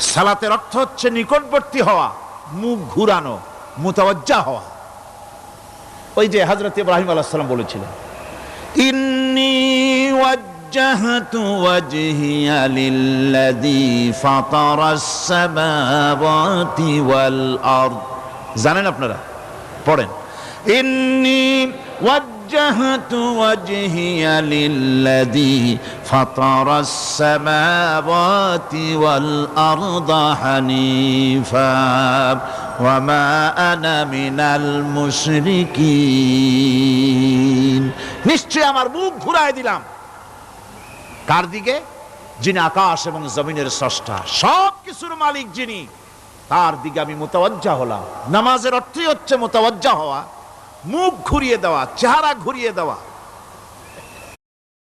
সালাতের অর্থ হচ্ছে নিকটবর্তী হওয়া, মুখ ঘুরানো, মুতাওয়াজ্জা হওয়া। ওই যে হযরত ইব্রাহিম আলাইহিস সালাম বলেছিলেন, ইন্নী ওয়াজ্জাহতু ওয়াজহিয়া লিল্লাযী ফাতারাস সামাওয়াতি ওয়াল আরদ। জানেন আপনারা? পড়েন, ইন্নী ওয়াজ্জাহতু ওয়াজহিয়া লিল্লাযী ফাতারাস সামাওয়াতি ওয়াল আরদা হানিফা ওয়া মা আনা মিনাল মুশরিকিন। নিশ্চয় আমার মুখ ঘুরায় দিলাম কার দিকে? যিনি আকাশ এবং জমিনের স্রষ্টা, সব কিছুর মালিক যিনি, তার দিকে আমি মুতাওয়াজ্জা হলাম। নামাজের অর্থই হচ্ছে মুতাওয়াজ্জা হওয়া, মুখ ঘুরিয়ে দেওয়া, চেহারা ঘুরিয়ে দেওয়া।